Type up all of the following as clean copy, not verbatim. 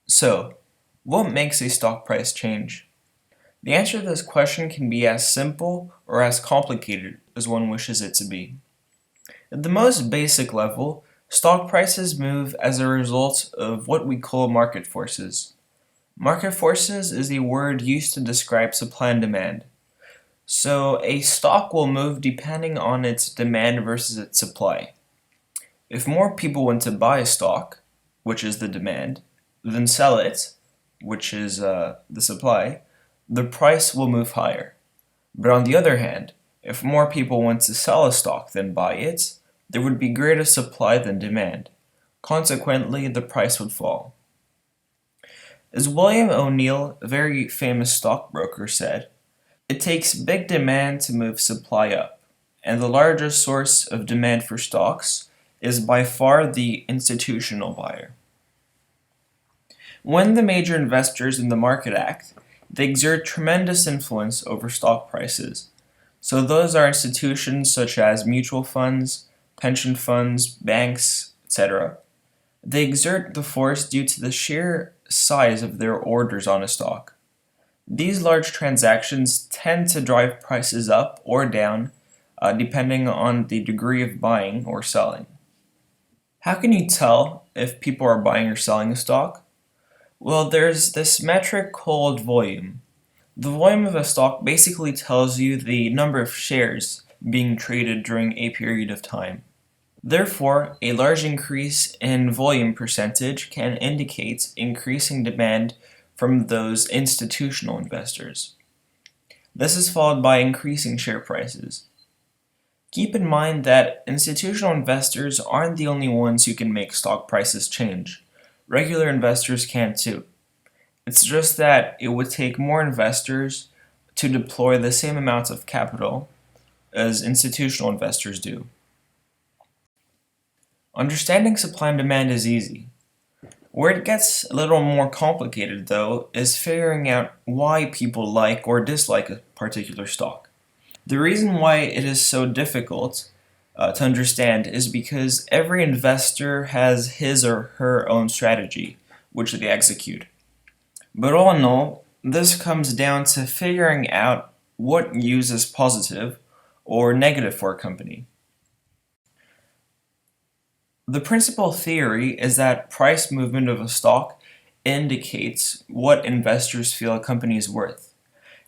So, what makes a stock price change? The answer to this question can be as simple or as complicated as one wishes it to be. At the most basic level, stock prices move as a result of what we call market forces. Market forces is a word used to describe supply and demand. So, a stock will move depending on its demand versus its supply. If more people want to buy a stock, which is the demand, than sell it, which is the supply, the price will move higher. But on the other hand, if more people want to sell a stock than buy it, there would be greater supply than demand. Consequently, the price would fall. As William O'Neill, a very famous stockbroker, said, it takes big demand to move supply up, and the largest source of demand for stocks is by far the institutional buyer. When the major investors in the market act, they exert tremendous influence over stock prices. So those are institutions such as mutual funds, pension funds, banks, etc. They exert the force due to the sheer size of their orders on a stock. These large transactions tend to drive prices up or down depending on the degree of buying or selling. How can you tell if people are buying or selling a stock? Well, there's this metric called volume. The volume of a stock basically tells you the number of shares being traded during a period of time. Therefore, a large increase in volume percentage can indicate increasing demand from those institutional investors. This is followed by increasing share prices. Keep in mind that institutional investors aren't the only ones who can make stock prices change. Regular investors can too. It's just that it would take more investors to deploy the same amount of capital as institutional investors do. Understanding supply and demand is easy. Where it gets a little more complicated, though, is figuring out why people like or dislike a particular stock. The reason why it is so difficult to understand is because every investor has his or her own strategy, which they execute. But all in all, this comes down to figuring out what news is positive or negative for a company. The principal theory is that price movement of a stock indicates what investors feel a company is worth.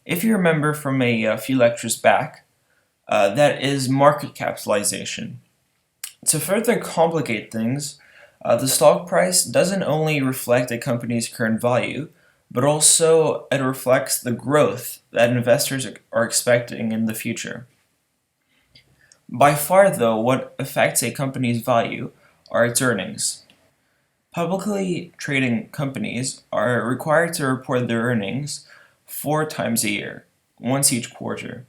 If you remember from a few lectures back, that is market capitalization. To further complicate things, the stock price doesn't only reflect a company's current value, but also it reflects the growth that investors are expecting in the future. By far, though, what affects a company's value are its earnings. Publicly trading companies are required to report their earnings 4 times a year, once each quarter.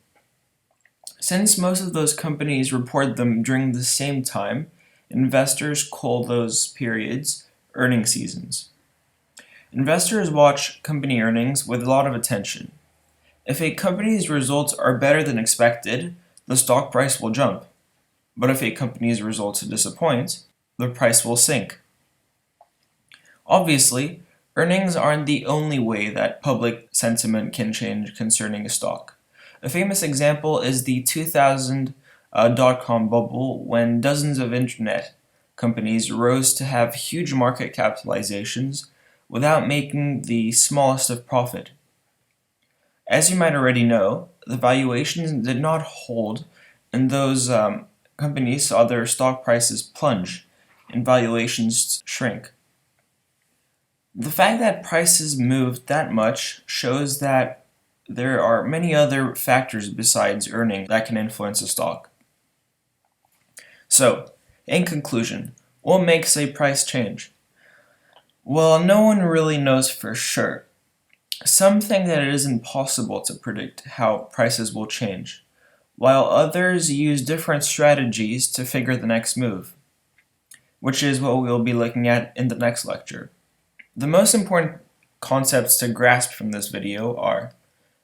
Since most of those companies report them during the same time, investors call those periods earning seasons. Investors watch company earnings with a lot of attention. If a company's results are better than expected, the stock price will jump. But if a company's results disappoint, the price will sink. Obviously, earnings aren't the only way that public sentiment can change concerning a stock. A famous example is the 2000 dot-com bubble when dozens of internet companies rose to have huge market capitalizations without making the smallest of profit. As you might already know, the valuations did not hold, and those companies saw their stock prices plunge and valuations shrink. The fact that prices moved that much shows that there are many other factors besides earning that can influence a stock. So, in conclusion, what makes a price change? Well, no one really knows for sure. Some think that it is impossible to predict how prices will change, while others use different strategies to figure the next move, which is what we will be looking at in the next lecture. The most important concepts to grasp from this video are: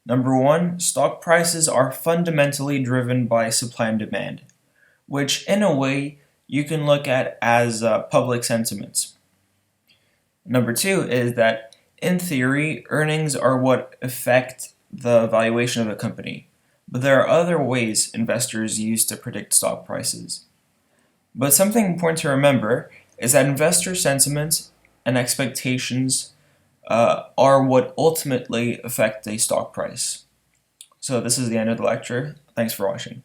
number one, stock prices are fundamentally driven by supply and demand, which in a way you can look at as public sentiments. Number two is that, in theory, earnings are what affect the valuation of a company, but there are other ways investors use to predict stock prices. But something important to remember is that investor sentiment and expectations are what ultimately affect a stock price. So this is the end of the lecture. Thanks for watching.